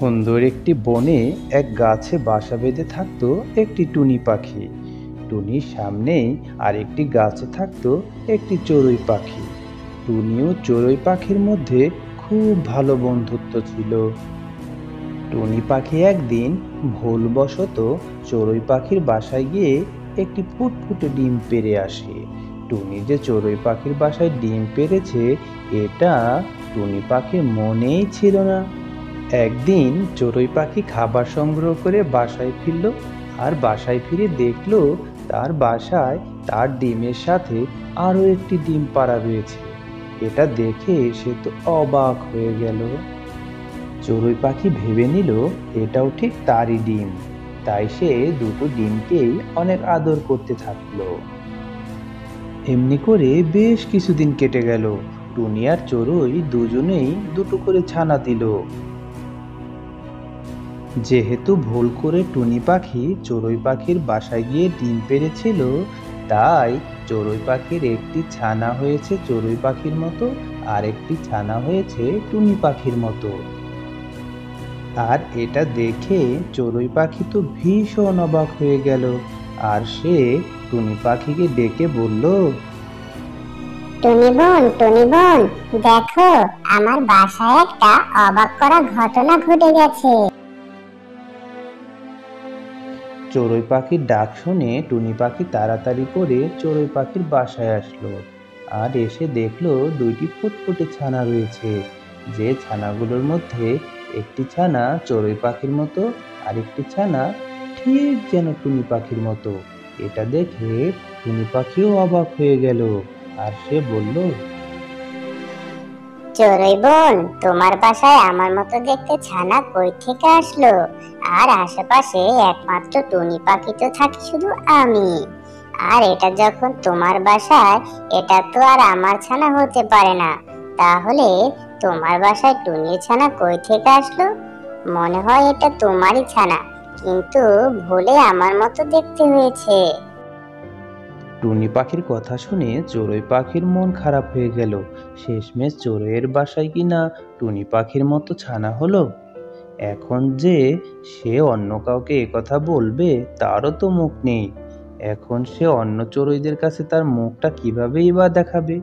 সুন্দর একটি বনে এক গাছে বাসা বেঁধে থাকতো একটি টুনি পাখি। টুনির সামনেই আরেকটি গাছে থাকতো একটি চড়ুই পাখি। টুনি ও চড়ুই পাখির মধ্যে খুব ভালো বন্ধুত্ব ছিল। টুনি পাখি একদিন ভুলবশত চড়ুই পাখির বাসায় গিয়ে একটি ফুটফুটে ডিম পেড়ে আসে। টুনি যে চড়ুই পাখির বাসায় ডিম পেড়েছে এটা টুনি পাখির মনেই ছিল না। একদিন চড়ুই পাখি খাবার সংগ্রহ করে বাসায় ফিরল, আর বাসায় ফিরে দেখলো তার বাসায় তার ডিমের সাথে আরো একটি ডিম পাড়া রয়েছে। এটা দেখে সে তো অবাক হয়ে গেল। চড়ুই পাখি ভেবে নিল এটাও ঠিক তারই ডিম, তাই সে দুটো ডিমকেই অনেক আদর করতে থাকলো। এমনি করে বেশ কিছুদিন কেটে গেল। টুনি আর চড়ুই দুজনেই দুটো করে ছানা দিল। যেহেতু ভুল করে টুনি পাখি চড়ুই পাখির বাসায় গিয়ে ডিম পেড়েছিল, তাই চড়ুই পাখির একটি ছানা হয়েছে চড়ুই পাখির মতো, আর একটি ছানা হয়েছে টুনি পাখির মতো। আর এটা দেখে চড়ুই পাখি তো ভীষণ অবাক হয়ে গেল, আর সে টুনি পাখিকে ডেকে বলল, টুনি বোন, দেখো আমার বাসায় একটা অবাক করা ঘটনা ঘটে গেছে। চড়ুই পাখির ডাক শুনে টুনি পাখি তাড়াতাড়ি করে চড়ুই পাখির বাসায় আসলো, আর এসে দেখলো দুইটি ফুটফুটে ছানা রয়েছে। যে ছানাগুলোর মধ্যে একটি ছানা চড়ুই পাখির মতো, আর একটি ছানা ঠিক যেন টুনি পাখির মতো। এটা দেখে টুনি পাখিও অবাক হয়ে গেল, আর সে বলল, চড়ুই বোন, তোমার বাসায় আমার মতো দেখতে ছানা কই থেকে আসলো? আর আশেপাশে একমাত্র টুনি পাখি তো থাকি শুধু আমি। আর এটা যখন তোমার বাসায়, এটা তো আর আমার ছানা হতে পারে না। তাহলে তোমার বাসায় টুনির ছানা কই থেকে আসলো? মনে হয় এটা তোমারই ছানা, কিন্তু ভুলে আমার মতো দেখতে হয়েছে। টুনি পাখির কথা শুনে চড়ুই পাখির মন খারাপ হয়ে গেল। শেষমেশ চড়ুইয়ের বাসায় কিনা টুনি পাখির মতো ছানা হলো। এখন যে সে অন্য কাউকে একথা বলবে তারও তো মুখ নেই। এখন সে অন্য চড়ুইদের কাছে তার মুখটা কিভাবেই বা দেখাবে।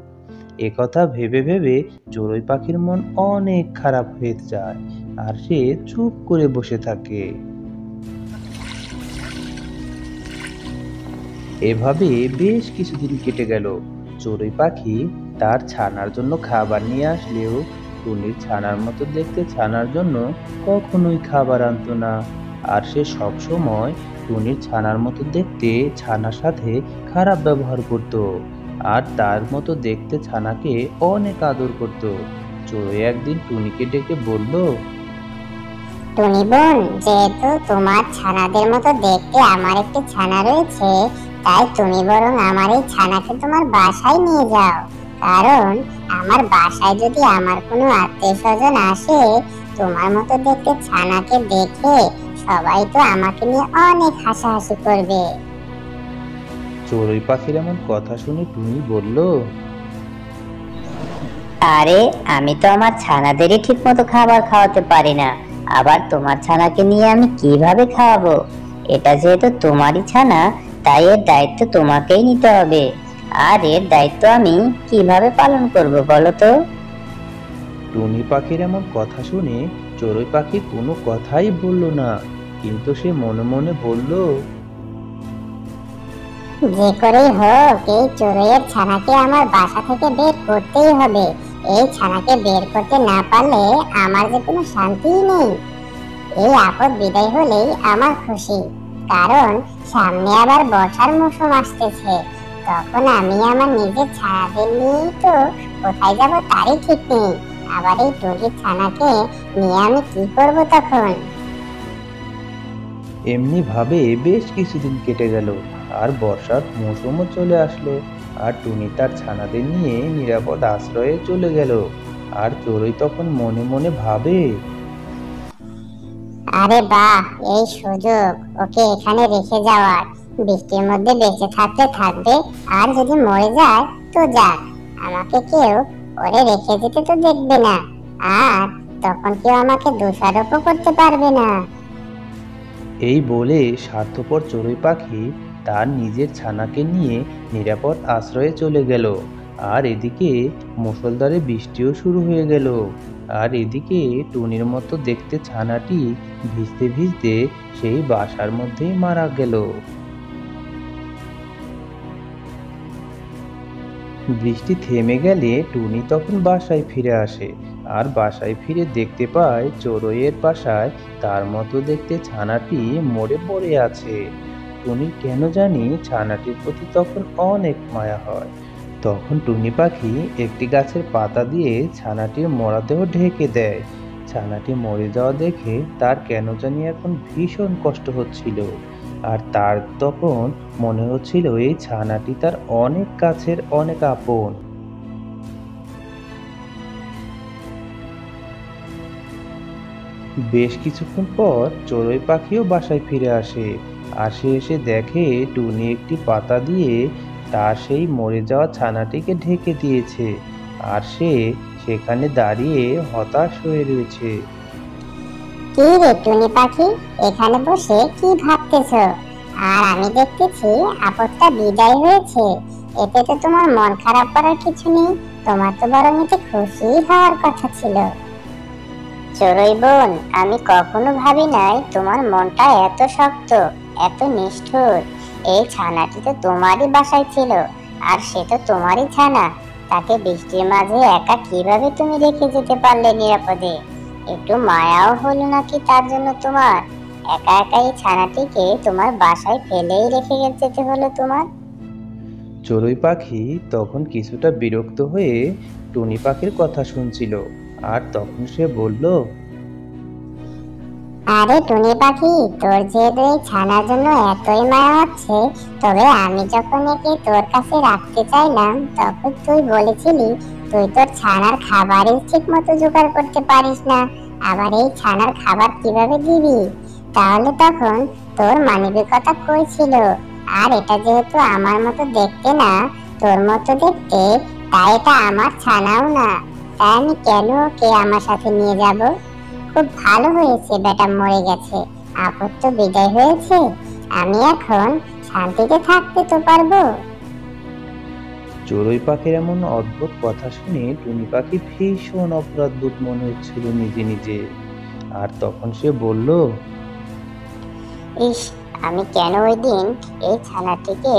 একথা ভেবে ভেবে চড়ুই পাখির মন অনেক খারাপ হয়ে যায়, আর সে চুপ করে বসে থাকে। এভাবে বেশ কিছুদিন কেটে গেল। চড়ুই পাখি তার ছানার জন্য খাবার নিয়ে আসলেও টুনির ছানার মতো দেখতে ছানার জন্য কখনোই খাবার আনতো না। আর সে সবসময় টুনির ছানার মতো দেখতে ছানার সাথে খারাপ ব্যবহার করত, আর তার মতো দেখতে ছানাকে অনেক আদর করত। চড়ুই একদিন টুনিকে ডেকে বলল, টুনি বোন, যেহেতু তোমার ছানাদের মতো দেখতে আমার একটি ছানা রয়েছে, তাই তুমি বরং আমার এই ছানাকে তোমার বাসায় নিয়ে যাও। কারণ আমার বাসায় যদি আমার কোনো আত্মীয় স্বজন আসে, তোমার মতো দেখতে ছানাকে দেখে সবাই তো আমাকে নিয়ে অনেক হাসাহাসি করবে। চড়ুই পাখির এমন কথা শুনে টুনি বলল, আরে, আমি তো আমার ছানাদেরই ঠিক মতো খাবার খাওয়াতে পারি না, আবার তোমার ছানাকে নিয়ে আমি কিভাবে খাওয়াবো? এটা যেহেতু তোমারই ছানা, তাই এর দায়িত্ব তোমাকেই নিতে হবে। আর এর দায়িত্ব আমি কিভাবে পালন করব বলো তো? টুনি পাখির এমন কথা শুনে চড়ুই পাখি কোনো কথাই বলল না, কিন্তু সে মনে মনে বলল, যে করেই হোক এই চড়ুইয়ের ছানাকে আমার বাসা থেকে বের করতেই হবে। এই ছানাকে বের করতে না পারলে আমার যে কোনো শান্তিই নেই। এই আপদ বিদায় হলেই আমার খুশি, কারণ সামনে আবার বর্ষার মৌসুম আসতেছে। তখন আমি আমার নিজের ছানাদের নিয়েই তো কোথায় যাব তারই ঠিক নেই। আবার এই টুনির ছানাকে নিয়ে আমি কি করব তখন? এমনি ভাবে বেশ কিছুদিন কেটে গেল, আর বর্ষার মৌসুমও চলে আসলো। আর টুনি তার ছানাদের নিয়ে নিরাপদ আশ্রয়ে চলে গেল। আর চড়ুই তখন মনে মনে ভাবে, আরে বাহ, এই সুযোগ ওকে এখানে রেখে যাওয়ার। বৃষ্টির মধ্যে বেঁচে থাকলে থাকবে, আর যদি মরে যায় তো যাক, আমাকে কেউ ওরে রেখে যেতে তো দেখবে না। আর তখন কেউ আমাকে দোষারোপও করতে পারবে না। এই বলে স্বার্থপর চড়ুই পাখি তার নিজের ছানাকে নিয়ে নিরাপদ আশ্রয়ে চলে গেল। আর এদিকে মুষলধারে বৃষ্টিও শুরু হয়ে গেল। আর এদিকে টুনির মতো দেখতে ছানাটি ভিজতে ভিজতে সেই বাসার মধ্যেই মারা গেল। বৃষ্টি থেমে গেলে টুনি তখন বাসায় ফিরে আসে। আর বাসায় ফিরে দেখতে পায় চড়ুইয়ের বাসায় তার মতো দেখতে ছানাটি মরে পড়ে আছে। টুনির কেন জানি ছানাটির প্রতি তখন অনেক মায়া হয়। তখন টুনি পাখি একটি গাছের পাতা দিয়ে ছানাটির মরাদেহ ঢেকে দেয়। ছানাটি মরে যাওয়া দেখে তার কেন জানি এখন ভীষণ কষ্ট হচ্ছিল। আর তার তখন মনে হচ্ছিল এই ছানাটি তার অনেক কাছের, অনেক আপন। বেশ কিছুক্ষণ পর চড়ুই পাখিও বাসায় ফিরে আসে। এসে দেখে টুনি একটি পাতা দিয়ে তার সেই মরে যাওয়া ছানাটিকে ঢেকে দিয়েছে। আর সে সেখানে দাঁড়িয়ে হতাশ হয়ে রয়েছে। কি রে টুনি পাখি, এখানে বসে কি ভাবতেছো? আর আমি দেখতেছি আপদটা বিদায় হয়েছে। এতে তো তোমার মন খারাপ করার কিছু নেই, তোমার তো বরং এতে খুশি হওয়ার কথা ছিল। চড়ুই বোন, আমি কখনো ভাবি নাই তোমার মনটা এত শক্ত, এত নিষ্ঠুর। এই ছানাটি তো তোমারই বাসায় ছিল, আর সে তো তোমারই ছানা। তাকে বৃষ্টির মাঝে একা কিভাবে তুমি রেখে যেতে পারলে নিরাপদে? একটু মায়াও হলো নাকি তার জন্য তোমার? একা একা এই ছানাটিকে তোমার বাসায় ফেলেই রেখে যেতে হলো তোমার? চড়ুই পাখি তখন কিছুটা বিরক্ত হয়ে টুনি পাখির কথা শুনছিল। আর তখন সে বলল, আরে টুনি পাখি, তোর যেহেতু এই ছানার জন্য এতই মায়া হচ্ছে, তবে আমি যখন একে তোর কাছে রাখতে চাইলাম তখন তুই বলেছিলি তুই তোর ছানার খাবারই ঠিক মতো জোগাড় করতে পারিস না, আবার এই ছানার খাবার কিভাবে দিবি? তাহলে তখন তোর মানবিকতা কই ছিল? আর এটা যেহেতু আমার মতো দেখতে না, তোর মতো দেখতে, তাই এটা আমার ছানাও না। তাই আমি কেন ওকে আমার সাথে নিয়ে যাব? খুব ভালো হয়েছে বেটা মরে গেছে, আপদ তো বিদায় হয়েছে, আমি এখন শান্তিতে থাকতে তো পারবো। চড়ুই পাখির এমন অদ্ভুত কথা শুনে টুনি পাখি ভীষণ অপরাধবোধ মনে হচ্ছিল নিজে নিজে। আর তখন সে বলল, ইস, আমি কেন ওই দিন এই ছানাটিকে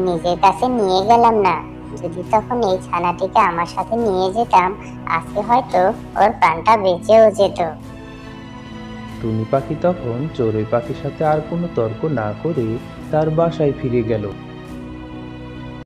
নিজের কাছে নিয়ে গেলাম না? যদি তখন এই ছানাটিকে আমার সাথে নিয়ে যেতাম, আজকে হয়তো ওর প্রাণটা বেঁচেও যেত। টুনি পাখি তখন চড়ুই পাখির সাথে আর কোনো তর্ক না করে তার বাসায় ফিরে গেল।